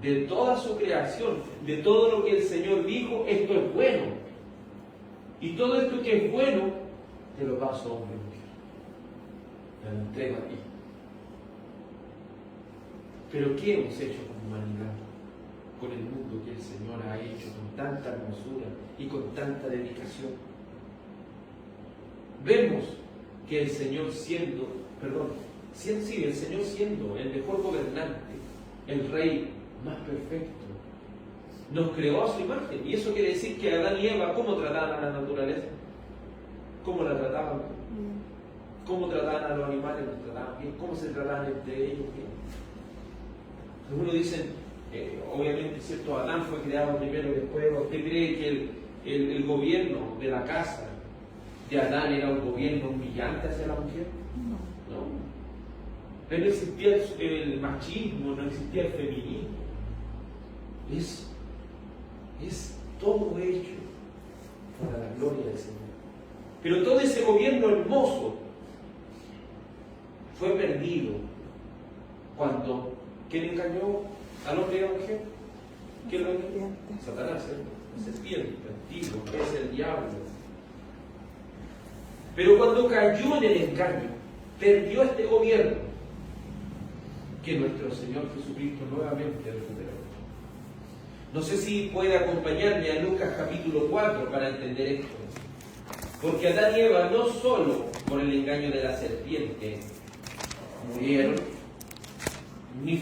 de toda su creación, de todo lo que el Señor dijo. Esto es bueno, y todo esto que es bueno te lo paso, hombre y mujer, te lo entrego a ti. Pero ¿qué hemos hecho como humanidad con el mundo que el Señor ha hecho con tanta hermosura y con tanta dedicación? Vemos que el Señor siendo el mejor gobernante, el Rey más perfecto, nos creó a su imagen. Y eso quiere decir que Adán y Eva, ¿cómo trataban a la naturaleza? ¿Cómo la trataban? ¿Cómo trataban a los animales? ¿Los trataban bien? ¿Cómo se trataban entre ellos bien? Algunos dicen, obviamente, ¿cierto? Adán fue creado primero y después. ¿Usted cree que el gobierno de la casa de Adán era un gobierno humillante hacia la mujer? No. Pero no existía el machismo, no existía el feminismo. Es todo hecho para la gloria del Señor. Pero todo ese gobierno hermoso fue perdido cuando ¿quién engañó al hombre y a la mujer? ¿Quién lo engañó? Satanás, el serpiente, antiguo, es el diablo. Pero cuando cayó en el engaño, perdió este gobierno que nuestro Señor Jesucristo nuevamente recuperó. No sé si puede acompañarme a Lucas capítulo 4 para entender esto. Porque Adán y Eva no solo por el engaño de la serpiente murieron, ni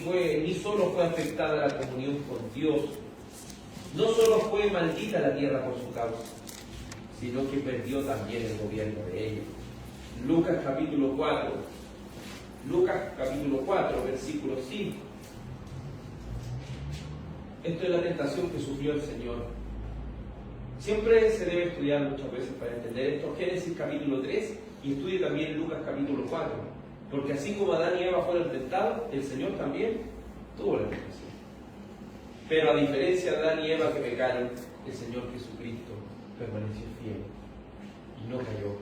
solo fue afectada la comunión con Dios, no solo fue maldita la tierra por su causa, sino que perdió también el gobierno de ellos. Lucas capítulo 4, versículo 5. Esto es la tentación que sufrió el Señor. Siempre se debe estudiar muchas veces para entender esto. Génesis capítulo 3 y estudie también Lucas capítulo 4. Porque así como Adán y Eva fueron tentados, el Señor también tuvo la tentación. Pero a diferencia de Adán y Eva que pecaron, el Señor Jesucristo permaneció fiel y no cayó.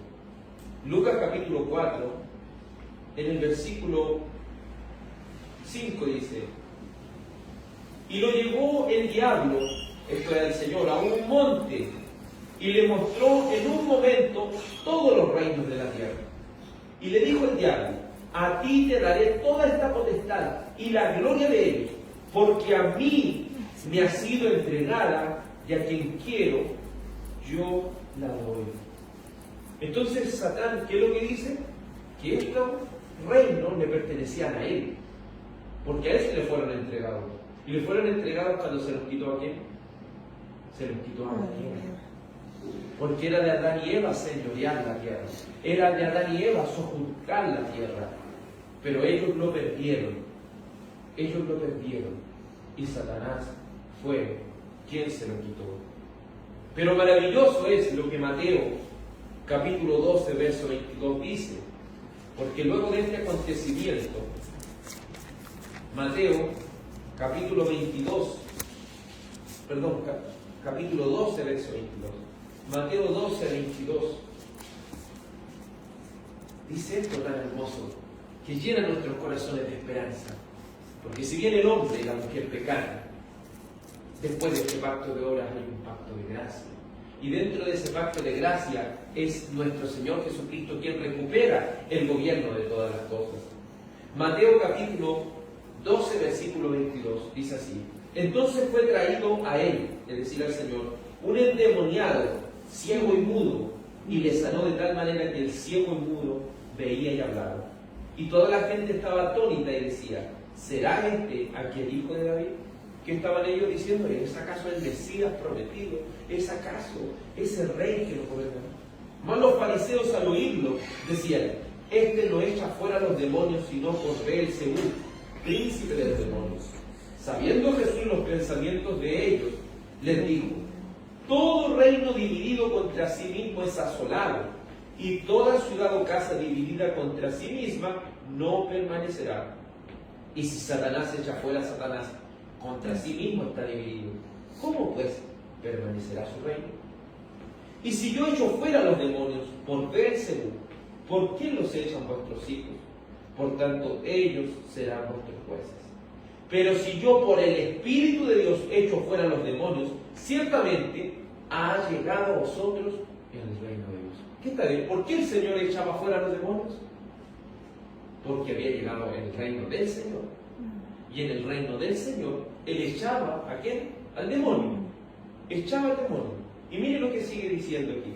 Lucas capítulo 4, en el versículo 5 dice: y lo llevó el diablo, esto era el Señor, a un monte y le mostró en un momento todos los reinos de la tierra. Y le dijo el diablo: a ti te daré toda esta potestad y la gloria de ellos, porque a mí me ha sido entregada y a quien quiero yo la doy. Entonces Satán, ¿qué es lo que dice? Que estos reinos le pertenecían a él, porque a él se le fueron entregados. Y le fueron entregados cuando se los quitó a quién? Se los quitó a Eva. Porque era de Adán y Eva señorear la tierra. Era de Adán y Eva sojuzgar la tierra. Pero ellos lo perdieron. Ellos lo perdieron. Y Satanás fue quien se lo quitó. Pero maravilloso es lo que Mateo capítulo 12, verso 22 dice. Porque luego de este acontecimiento, Mateo capítulo 12, verso 22. Mateo 12, 22. Dice esto tan hermoso, que llena nuestros corazones de esperanza. Porque si bien el hombre y la mujer pecaron, después de este pacto de obras hay un pacto de gracia. Y dentro de ese pacto de gracia es nuestro Señor Jesucristo quien recupera el gobierno de todas las cosas. Mateo capítulo 12, versículo 22, dice así: entonces fue traído a él, es decir, al Señor, un endemoniado, ciego y mudo, y le sanó de tal manera que el ciego y mudo veía y hablaba. Y toda la gente estaba atónita y decía: ¿será este aquel hijo de David? ¿Qué estaban ellos diciendo? ¿Es acaso el Mesías prometido? ¿Es acaso ese rey que lo gobernará? Mas los fariseos, al oírlo, decían: este no echa fuera a los demonios, sino por Beelzebú, príncipe de los demonios. Sabiendo Jesús los pensamientos de ellos, les dijo: todo reino dividido contra sí mismo es asolado, y toda ciudad o casa dividida contra sí misma no permanecerá. Y si Satanás echa fuera a Satanás, contra sí mismo está dividido. ¿Cómo pues permanecerá su reino? Y si yo echo fuera a los demonios por Beelzebú, ¿por qué los echan vuestros hijos? Por tanto, ellos serán vuestros jueces. Pero si yo por el Espíritu de Dios echo fuera a los demonios, ciertamente ha llegado a vosotros el reino de Dios. ¿Qué está bien? ¿Por qué el Señor echaba fuera a los demonios? Porque había llegado el reino del Señor. Y en el reino del Señor, Él echaba ¿a quién? Al demonio. Echaba al demonio. Y mire lo que sigue diciendo aquí.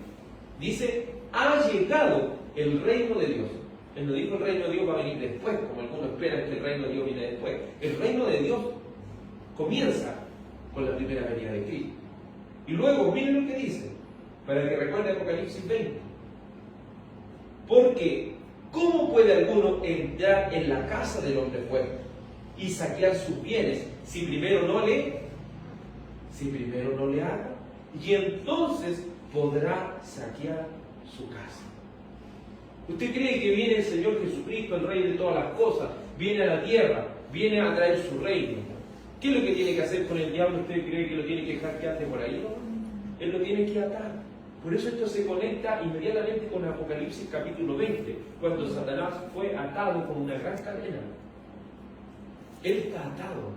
Dice: ha llegado el reino de Dios. Él no dijo el reino de Dios va a venir después, como algunos esperan que el reino de Dios viene después. El reino de Dios comienza con la primera venida de Cristo. Y luego, miren lo que dice, para que recuerde Apocalipsis 20. Porque, ¿cómo puede alguno entrar en la casa del hombre fuerte y saquear sus bienes si primero no le haga? Y entonces podrá saquear su casa. ¿Usted cree que viene el Señor Jesucristo, el Rey de todas las cosas, viene a la tierra, viene a traer su reino? ¿Qué es lo que tiene que hacer con el diablo? ¿Usted cree que lo tiene que dejar que ande por ahí? No. Él lo tiene que atar. Por eso esto se conecta inmediatamente con Apocalipsis capítulo 20, cuando Satanás fue atado con una gran cadena. Él está atado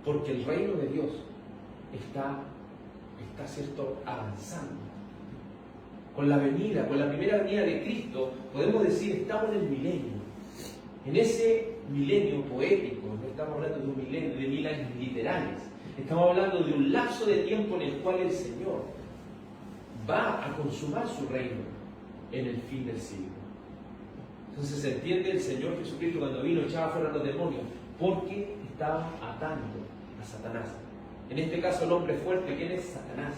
porque el reino de Dios está cierto, avanzando. Con la venida, con la primera venida de Cristo, podemos decir, estamos en el milenio. En ese milenio poético, no estamos hablando de un milenio, de 1000 años literales. Estamos hablando de un lapso de tiempo en el cual el Señor va a consumar su reino en el fin del siglo. Entonces se entiende el Señor Jesucristo cuando vino echaba fuera a los demonios, porque estaba atando a Satanás. En este caso el hombre fuerte, ¿quién es? Satanás.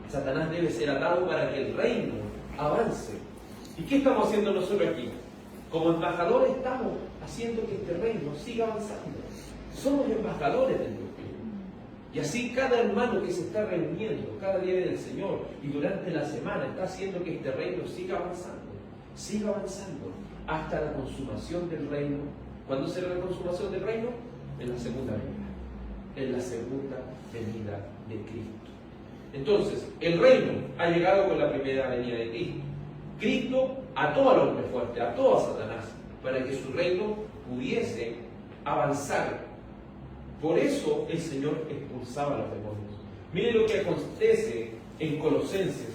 Satanás debe ser atado para que el reino avance. ¿Y qué estamos haciendo nosotros aquí? Como embajadores estamos haciendo que este reino siga avanzando. Somos embajadores del Dios. Y así cada hermano que se está reuniendo cada día del Señor y durante la semana está haciendo que este reino siga avanzando hasta la consumación del reino. ¿Cuándo será la consumación del reino? En la segunda venida de Cristo. Entonces, el reino ha llegado con la primera venida de Cristo. Cristo ató al hombre fuerte, ató a Satanás, para que su reino pudiese avanzar. Por eso el Señor expulsaba a los demonios. Mire lo que acontece en Colosenses,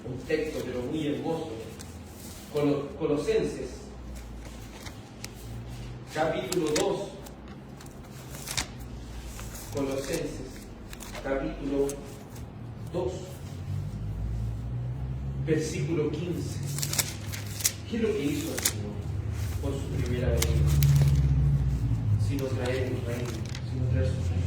un texto pero muy hermoso. Colosenses, capítulo 2. Colosenses, capítulo 2, versículo 15. ¿Qué es lo que hizo el Señor por su primera venida? Sino traer un reino, sino traer su reino.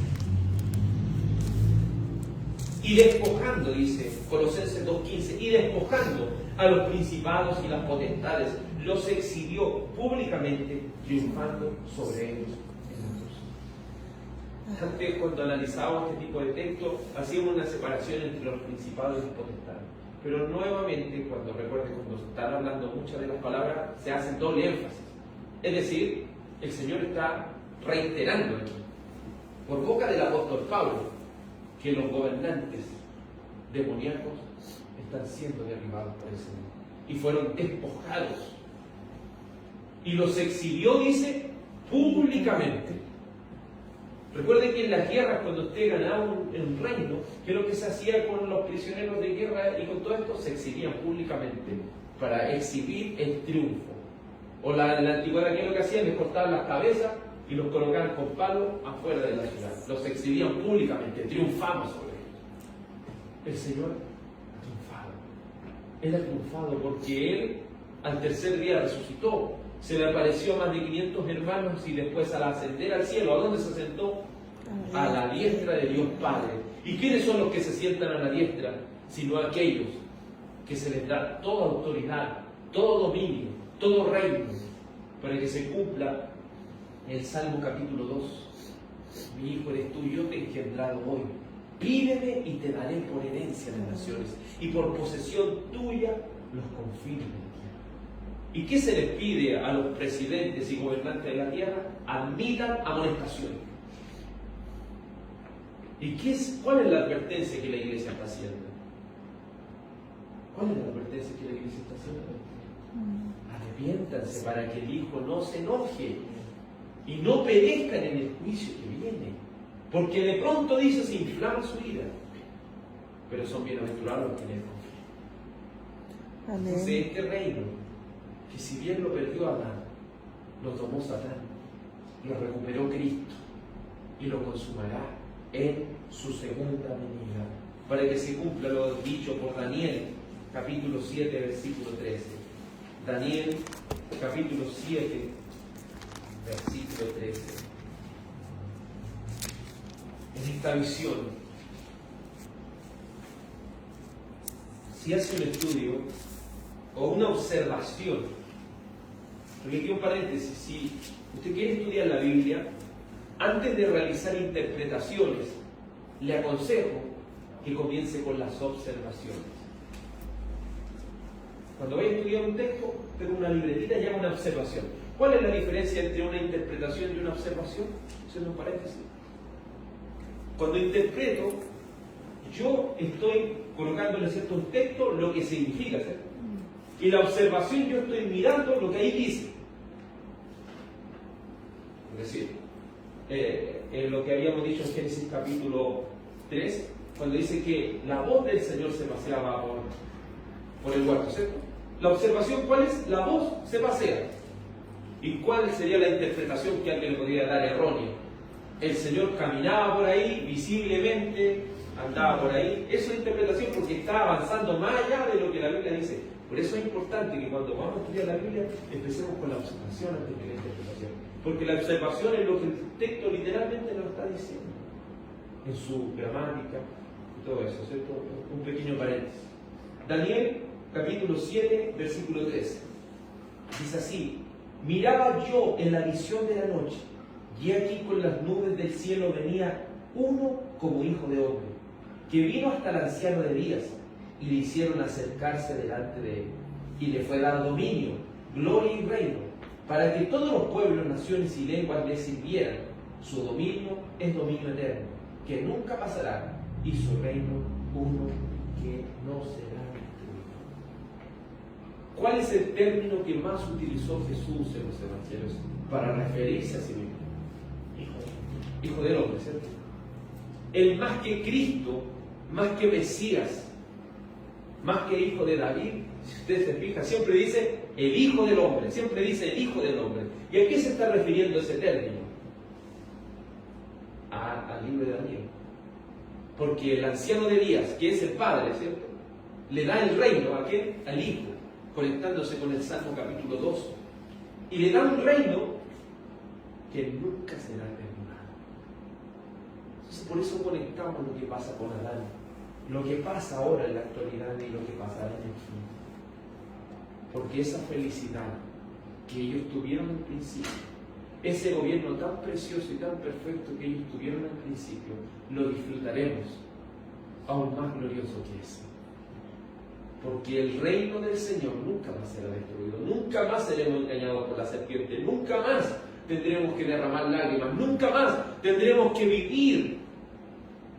Y despojando, dice Colosenses 2:15, y despojando a los principados y las potestades, los exhibió públicamente, triunfando sobre ellos en la cruz. Antes, cuando analizábamos este tipo de texto, hacíamos una separación entre los principados y los potestades. Pero nuevamente, cuando están hablando muchas de las palabras, se hace doble énfasis. Es decir, el Señor está reiterando aquí, por boca del apóstol Pablo, que los gobernantes demoníacos están siendo derribados por el Señor y fueron despojados. Y los exhibió, dice, públicamente. Recuerden que en las guerras, cuando usted ganaba un reino, ¿qué es lo que se hacía con los prisioneros de guerra y con todo esto? Se exhibían públicamente para exhibir el triunfo. O en la antigüedad, ¿qué es lo que hacían? Les cortaban las cabezas y los colocaban con palos afuera de la ciudad. Los exhibían públicamente, triunfamos sobre ellos. El Señor ha triunfado. Él ha triunfado porque Él al tercer día resucitó. Se le apareció a más de 500 hermanos y después al ascender al cielo, ¿a dónde se sentó? A la diestra de Dios Padre. ¿Y quiénes son los que se sientan a la diestra? Sino aquellos que se les da toda autoridad, todo dominio, todo reino, para que se cumpla el Salmo capítulo 2. Mi hijo eres tú, yo te he engendrado hoy. Pídeme y te daré por herencia de naciones, y por posesión tuya los confines de la tierra. ¿Y qué se les pide a los presidentes y gobernantes de la tierra? Admitan amonestación. ¿Y cuál es la advertencia que la iglesia está haciendo? ¿Cuál es la advertencia que la iglesia está haciendo? Arrepiéntanse para que el Hijo no se enoje y no perezcan en el juicio que viene. Porque de pronto dice, se inflama su ira. Pero son bienaventurados los que le confían. Entonces este reino, que si bien lo perdió Adán, lo tomó Satán, lo recuperó Cristo y lo consumará en su segunda venida, para que se cumpla lo dicho por Daniel, capítulo 7, versículo 13. Daniel, capítulo 7, versículo 13. En esta visión, si hace un estudio o una observación, porque aquí un paréntesis, si usted quiere estudiar la Biblia, antes de realizar interpretaciones, le aconsejo que comience con las observaciones. Cuando vaya a estudiar un texto, tenga una libretita y haga una observación. ¿Cuál es la diferencia entre una interpretación y una observación? Haciendo un paréntesis. Cuando interpreto, yo estoy colocándole cierto un texto lo que significa, ¿cierto? Y la observación, yo estoy mirando lo que ahí dice. Es decir, en lo que habíamos dicho en Génesis capítulo 3, cuando dice que la voz del Señor se paseaba por el huerto, ¿cierto? La observación, ¿cuál es? La voz se pasea. ¿Y cuál sería la interpretación que alguien le podría dar errónea? El Señor caminaba por ahí, visiblemente, andaba por ahí. Eso es interpretación porque está avanzando más allá de lo que la Biblia dice. Por eso es importante que cuando vamos a estudiar la Biblia, empecemos con la observación antes que la interpretación. Porque la observación es lo que el texto literalmente nos está diciendo. En su gramática y todo eso, ¿cierto? Un pequeño paréntesis. Daniel, capítulo 7, versículo 13. Dice así: miraba yo en la visión de la noche, y aquí con las nubes del cielo venía uno como hijo de hombre, que vino hasta el anciano de días, y le hicieron acercarse delante de él, y le fue dado dominio, gloria y reino, para que todos los pueblos, naciones y lenguas le sirvieran. Su dominio es dominio eterno, que nunca pasará, y su reino uno que no será destruido. ¿Cuál es el término que más utilizó Jesús en los evangelios para referirse a sí mismo? Hijo del hombre, ¿cierto? El más que Cristo, más que Mesías, más que hijo de David, si usted se fija, siempre dice el hijo del hombre, siempre dice el hijo del hombre. ¿Y a qué se está refiriendo ese término? Al libro de Daniel. Porque el anciano de días, que es el padre, ¿cierto?, le da el reino ¿a quién? Al hijo, conectándose con el Salmo capítulo 2. Y le da un reino que nunca será terminado. Entonces, por eso conectamos lo que pasa con Adán, lo que pasa ahora en la actualidad y lo que pasará en el fin. Porque esa felicidad que ellos tuvieron al principio, ese gobierno tan precioso y tan perfecto que ellos tuvieron al principio, lo disfrutaremos aún más glorioso que ese. Porque el reino del Señor nunca más será destruido, nunca más seremos engañados por la serpiente, nunca más tendremos que derramar lágrimas, nunca más tendremos que vivir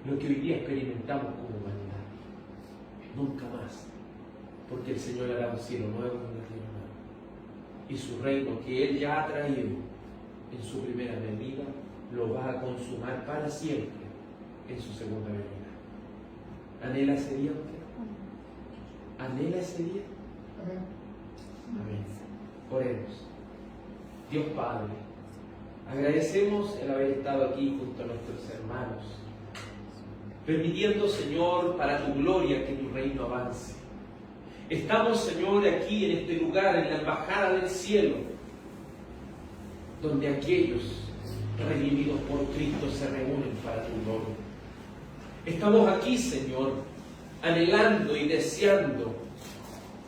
lo que hoy día experimentamos como humanidad. Nunca más. Porque el Señor hará un cielo nuevo y una tierra nueva. Y su reino que Él ya ha traído en su primera venida lo va a consumar para siempre en su segunda venida. ¿Anhela ese día usted? ¿Anhela ese día? Amén. Oremos. Dios Padre, agradecemos el haber estado aquí junto a nuestros hermanos, permitiendo, Señor, para tu gloria que tu reino avance. Estamos, Señor, aquí en este lugar, en la embajada del cielo, donde aquellos redimidos por Cristo se reúnen para tu gloria. Estamos aquí, Señor, anhelando y deseando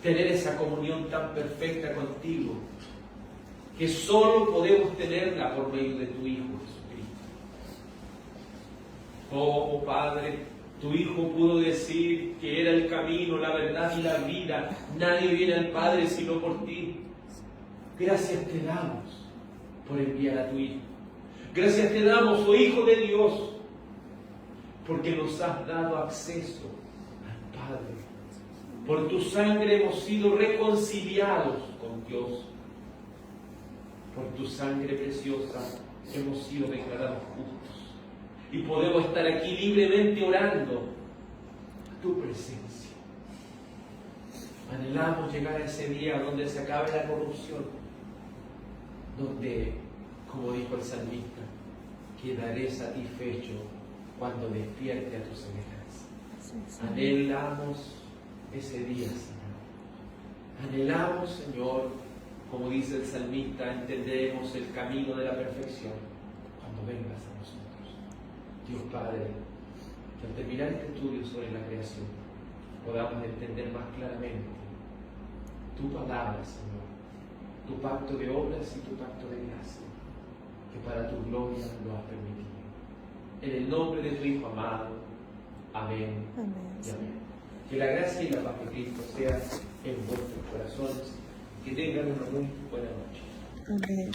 tener esa comunión tan perfecta contigo, que solo podemos tenerla por medio de tu Hijo Jesucristo. Oh Padre, tu Hijo pudo decir que era el camino, la verdad y la vida. Nadie viene al Padre sino por ti. Gracias te damos por enviar a tu Hijo. Gracias te damos, oh Hijo de Dios, porque nos has dado acceso al Padre. Por tu sangre hemos sido reconciliados con Dios. Por tu sangre preciosa hemos sido declarados justos. Y podemos estar aquí libremente orando a tu presencia. Anhelamos llegar a ese día donde se acabe la corrupción, donde, como dijo el salmista, quedaré satisfecho cuando despierte a tu semejanza. Anhelamos ese día, Señor. Anhelamos, Señor, como dice el salmista, entenderemos el camino de la perfección cuando vengas a nosotros. Dios Padre, que al terminar este estudio sobre la creación podamos entender más claramente tu palabra, Señor, tu pacto de obras y tu pacto de gracia, que para tu gloria lo has permitido. En el nombre de tu Hijo amado, amén, y amén. Que la gracia y la paz de Cristo sea en vuestros corazones. Que tengan una muy buena noche. Amén.